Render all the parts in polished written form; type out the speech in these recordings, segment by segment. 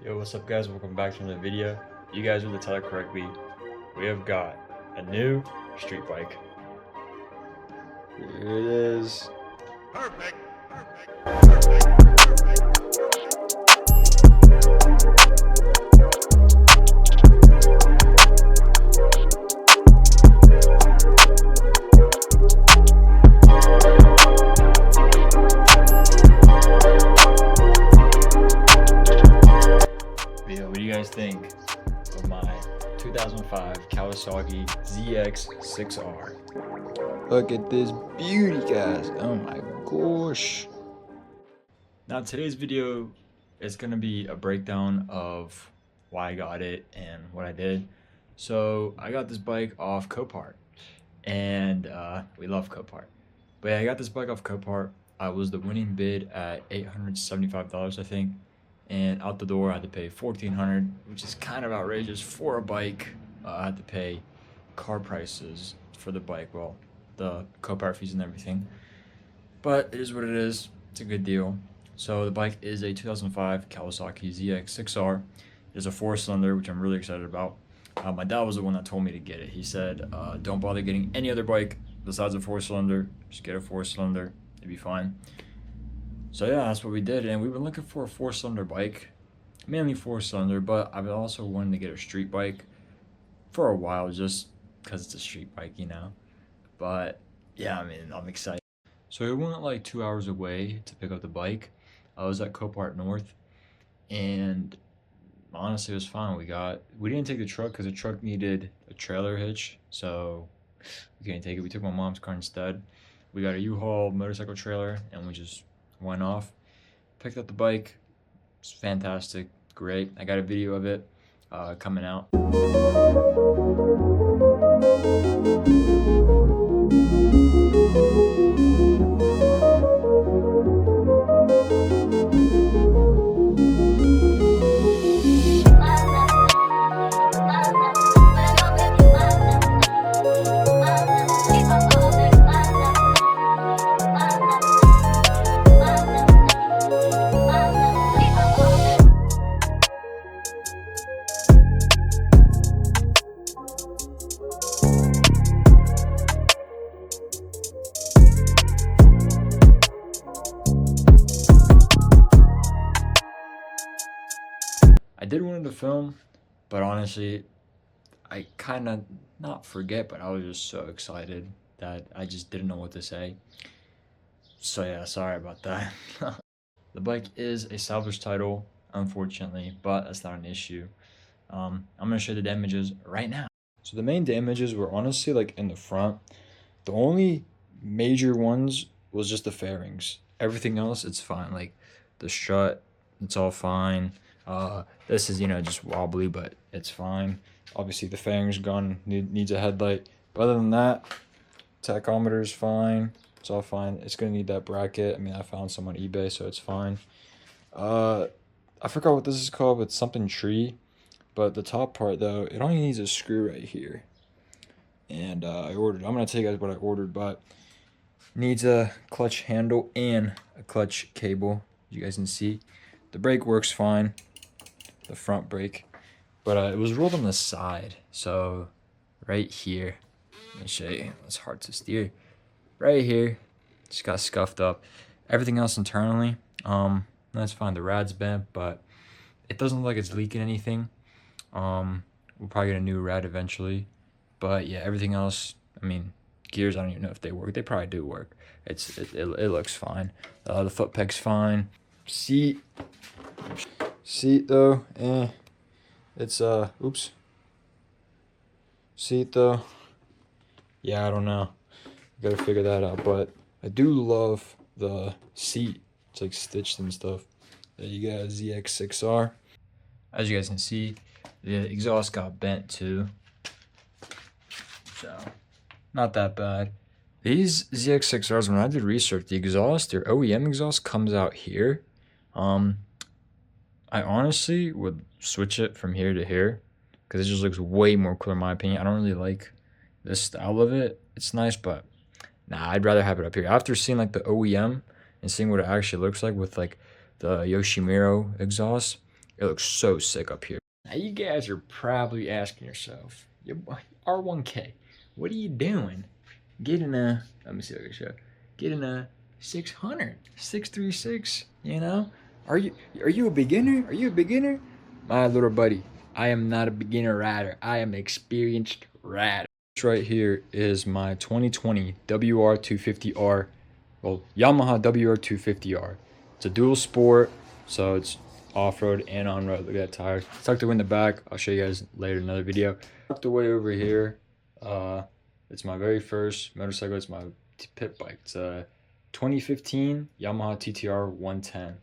Yo, what's up guys? Welcome back to another video. You guys with the title correctly, we have got a new street bike. Here it is. Perfect. What do you guys think of my 2005 Kawasaki ZX-6R? Look at this beauty, guys. Oh my gosh. Now today's video is going to be a breakdown of why I got it and what I did. So I got this bike off Copart, and we love Copart. But yeah, I got this bike off Copart. I was the winning bid at $875, I think. And out the door I had to pay $1,400, which is kind of outrageous for a bike. I had to pay car prices for the bike, well, the Copart fees and everything, but it is what it is. It's a good deal. So the bike is a 2005 Kawasaki ZX-6R. It's a 4-cylinder, which I'm really excited about. My dad was the one that told me to get it. He said, don't bother getting any other bike besides a 4-cylinder. Just get a 4-cylinder, it'd be fine. So yeah, that's what we did, and we've been looking for a 4-cylinder bike, mainly 4-cylinder, but I've also wanted to get a street bike for a while, just because it's a street bike, you know. But yeah, I mean, I'm excited. So we went like 2 hours away to pick up the bike. I was at Copart North, and honestly, it was fine. We didn't take the truck because the truck needed a trailer hitch, so we couldn't take it. We took my mom's car instead. We got a U-Haul motorcycle trailer, and we just went off, picked up the bike. It's fantastic, great. I got a video of it coming out. I did wanted to film, but honestly, I kind of, not forget, but I was just so excited that I just didn't know what to say. So yeah, sorry about that. The bike is a salvage title, unfortunately, but that's not an issue. I'm gonna show the damages right now. So the main damages were honestly like in the front. The only major ones was just the fairings. Everything else, it's fine. Like the strut, it's all fine. This is, just wobbly, but it's fine. Obviously the fairings gone, needs a headlight. But other than that, tachometer is fine. It's all fine. It's gonna need that bracket. I mean, I found some on eBay, so it's fine. I forgot what this is called, but it's something tree. But the top part though, it only needs a screw right here. And I'm gonna tell you guys what I ordered, but needs a clutch handle and a clutch cable. You guys can see the brake works fine, the front brake, but it was rolled on the side. So right here, let me show you, it's hard to steer. Right here, just got scuffed up. Everything else internally, that's fine. The rad's bent, but it doesn't look like it's leaking anything. We'll probably get a new rad eventually, but yeah, everything else, I mean, gears, I don't even know if they work. They probably do work. It looks fine. The foot peg's fine. Seat though, it's oops. Seat though, yeah, I don't know. Gotta figure that out, but I do love the seat. It's like stitched and stuff. There you go, ZX-6R. As you guys can see, the exhaust got bent too, so not that bad. These ZX-6Rs, when I did research, the exhaust, their OEM exhaust comes out here. I honestly would switch it from here to here because it just looks way more cooler in my opinion. I don't really like this style of it. It's nice, but nah, I'd rather have it up here. After seeing like the OEM and seeing what it actually looks like with like the Yoshimiro exhaust, It looks so sick up here. Now you guys are probably asking yourself, R1K, what are you doing? Getting a, let me see if I can show, getting a 600, 636, you know? Are you a beginner? Are you a beginner? My little buddy, I am not a beginner rider. I am an experienced rider. This right here is my 2020 WR250R, well, Yamaha WR250R. It's a dual sport, so it's off-road and on-road. Look at that tire. It's tucked away in the back. I'll show you guys later in another video. Tucked away over here. It's my very first motorcycle. It's my pit bike. It's a 2015 Yamaha TTR 110,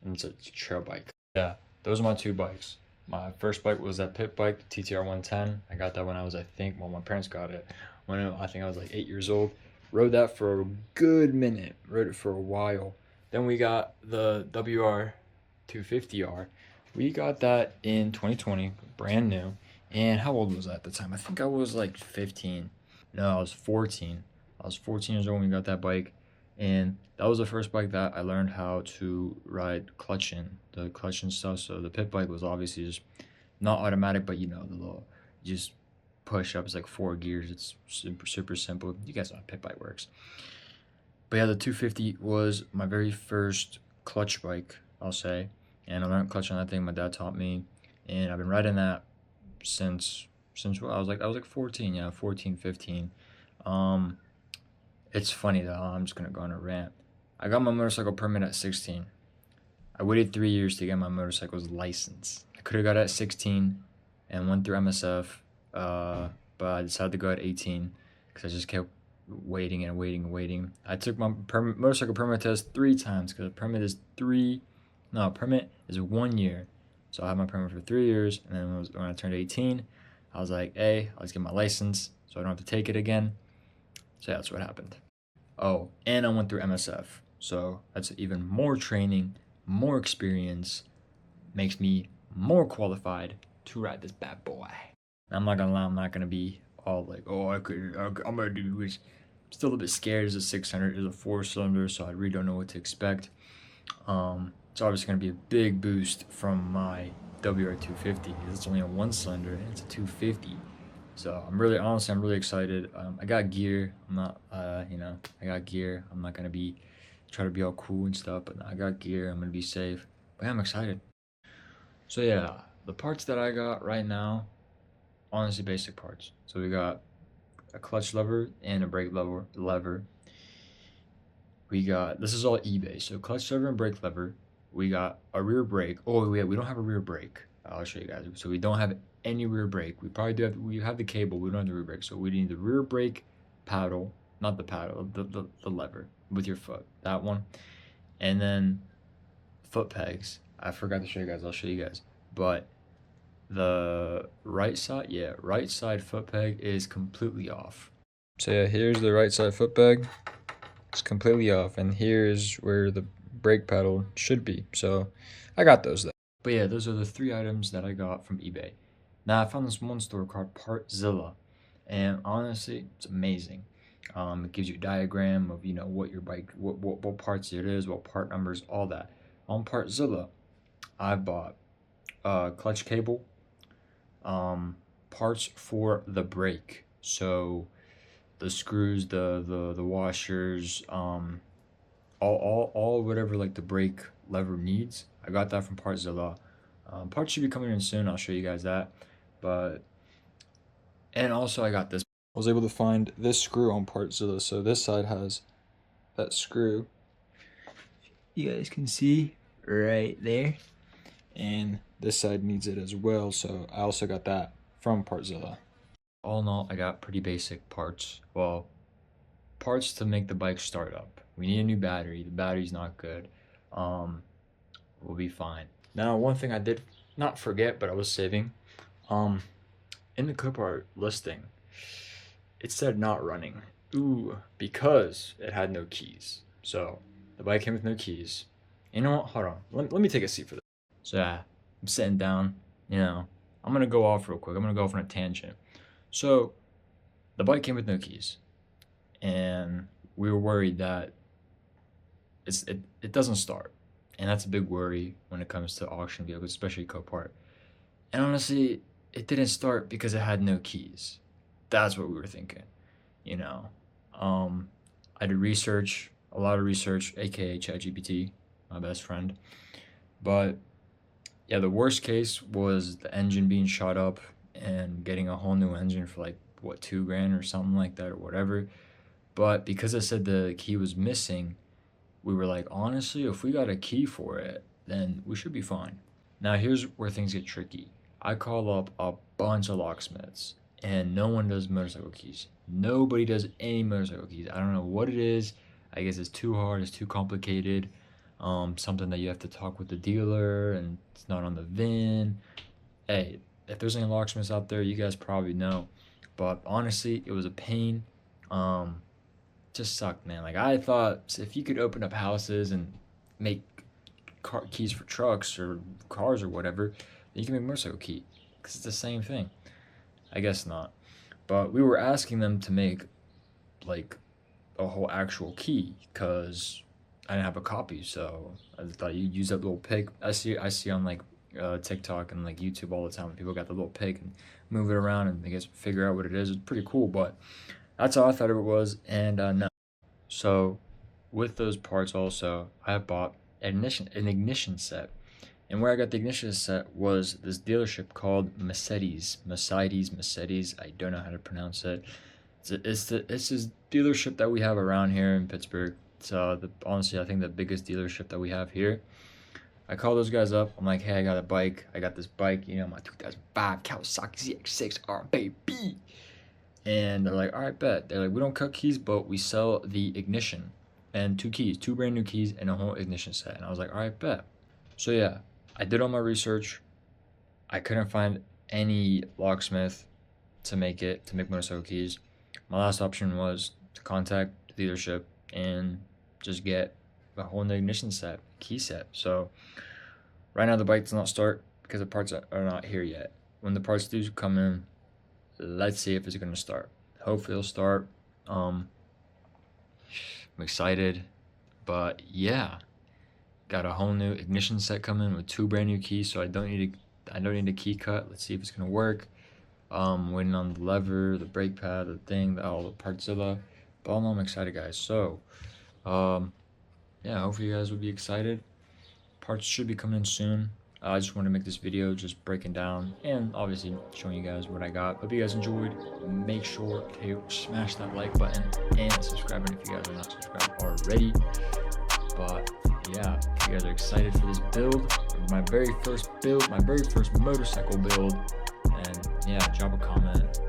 and it's a trail bike. Yeah, those are my two bikes. My first bike was that pit bike, TTR 110. I got that when I was, I think, well, my parents got it when I think I was like 8 years old. Rode that for a good minute. Rode it for a while. Then we got the WR250R. We got that in 2020, brand new. And how old was I at the time? I think I was like 15. No, I was 14. I was 14 years old when we got that bike. And that was the first bike that I learned how to ride clutch in, the clutch and stuff. So the pit bike was obviously just not automatic, but you know, the little, just push up. It's like 4 gears. It's super simple. You guys know how pit bike works. But yeah, the 250 was my very first clutch bike, I'll say. And I learned clutch on that thing. My dad taught me. And I've been riding that since well, I was like 14, yeah, 14, 15. It's funny though, I'm just gonna go on a rant. I got my motorcycle permit at 16. I waited 3 years to get my motorcycle's license. I could have got it at 16 and went through MSF, but I decided to go at 18 because I just kept waiting and waiting and waiting. I took my motorcycle permit test 3 times because permit is 1 year. So I had my permit for 3 years, and then when I turned 18, I was like, hey, let's get my license so I don't have to take it again. So yeah, that's what happened. Oh, and I went through MSF. So that's even more training, more experience, makes me more qualified to ride this bad boy. I'm not gonna lie, I'm not gonna be all like, oh, I'm gonna do this. I'm still a little bit scared. It's a 600, it's a 4-cylinder, so I really don't know what to expect. It's obviously going to be a big boost from my WR250. It's only a 1-cylinder and it's a 250. So I'm really excited. I got gear. I'm not, I got gear. I'm not going to try to be all cool and stuff, but I got gear. I'm going to be safe. But yeah, I'm excited. So yeah, the parts that I got right now, honestly basic parts. So we got a clutch lever and a brake lever. We got, this is all eBay. So clutch lever and brake lever. We got a rear brake. Oh, we don't have a rear brake. I'll show you guys. So we don't have any rear brake. We probably do have, we have the cable. We don't have the rear brake. So we need the rear brake paddle, not the paddle, the lever with your foot. That one. And then foot pegs. I forgot to show you guys. I'll show you guys. But the right side foot peg is completely off. So yeah, here's the right side foot peg. It's completely off, and here's where the brake pedal should be. So I got those though. But yeah, those are the 3 items that I got from eBay. Now I found this one store called Partzilla, and honestly, it's amazing. It gives you a diagram of what your bike, what parts it is, what part numbers, all that. On Partzilla, I bought clutch cable, parts for the brake. So the screws, the washers, all whatever like the brake lever needs. I got that from Partzilla. Parts should be coming in soon. I'll show you guys that. And also I got this. I was able to find this screw on Partzilla. So this side has that screw. You guys can see right there. And this side needs it as well. So I also got that from Partzilla. All in all, I got pretty basic parts. Well, parts to make the bike start up. We need a new battery. The battery's not good. We'll be fine. Now, one thing I did not forget, but I was saving. In the Copart listing, it said not running. Ooh, because it had no keys. So the bike came with no keys. You know what? Hold on. Let me take a seat for this. So yeah, I'm sitting down. I'm gonna go off real quick. I'm gonna go off on a tangent. So the bike came with no keys, and we were worried that it doesn't start. And that's a big worry when it comes to auction vehicles, especially Copart. And honestly, it didn't start because it had no keys. That's what we were thinking, you know. Um, I did research, a lot of research, aka ChatGPT, my best friend. But yeah, the worst case was the engine being shot up and getting a whole new engine for like what, 2 grand or something like that or whatever. But because I said the key was missing, we were like, honestly, if we got a key for it, then we should be fine. Now, here's where things get tricky. I call up a bunch of locksmiths, and no one does motorcycle keys. Nobody does any motorcycle keys. I don't know what it is. I guess it's too hard, it's too complicated. Something that you have to talk with the dealer, and it's not on the VIN. Hey, if there's any locksmiths out there, you guys probably know. But honestly, it was a pain. Um, just sucked, man. Like I thought, if you could open up houses and make keys for trucks or cars or whatever, then you can make a motorcycle key because it's the same thing. I guess not. But we were asking them to make like a whole actual key because I didn't have a copy, so I thought you'd use that little pig. I see on like TikTok and like YouTube all the time. People got the little pig and move it around and they guess figure out what it is. It's pretty cool, but that's all I thought it was, and no. So with those parts also, I bought an ignition set. And where I got the ignition set was this dealership called Mercedes. I don't know how to pronounce it. It's this dealership that we have around here in Pittsburgh. It's honestly, I think the biggest dealership that we have here. I call those guys up. I'm like, hey, I got a bike. I got this bike, my 2005 Kawasaki ZX-6R, baby. And they're like, all right, bet. They're like, we don't cut keys, but we sell the ignition and 2 keys, 2 brand new keys and a whole ignition set. And I was like, all right, bet. So yeah, I did all my research. I couldn't find any locksmith to make motorcycle keys. My last option was to contact the dealership and just get a whole new ignition set, key set. So right now the bike does not start because the parts are not here yet. When the parts do come in, let's see if it's gonna start. Hopefully it'll start. I'm excited, but yeah, got a whole new ignition set coming with 2 brand new keys, so I don't need a key cut. Let's see if it's gonna work. Waiting on the lever, the brake pad, the thing, all the parts of the. But all in all, I'm excited, guys. So, yeah, hopefully you guys will be excited. Parts should be coming in soon. I just want to make this video just breaking down and obviously showing you guys what I got. Hope you guys enjoyed. Make sure to smash that like button and subscribe if you guys are not subscribed already. But yeah, if you guys are excited for this build, my very first build, my very first motorcycle build, and yeah, drop a comment,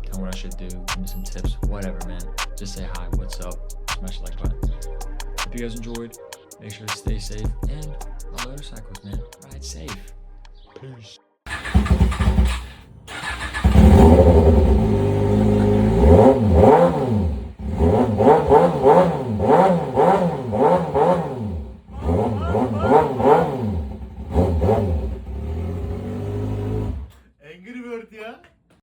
tell me what I should do, give me some tips, whatever, man. Just say hi, what's up, smash the like button. Hope you guys enjoyed. Make sure to stay safe and on motorcycles, man. Ride safe. Peace.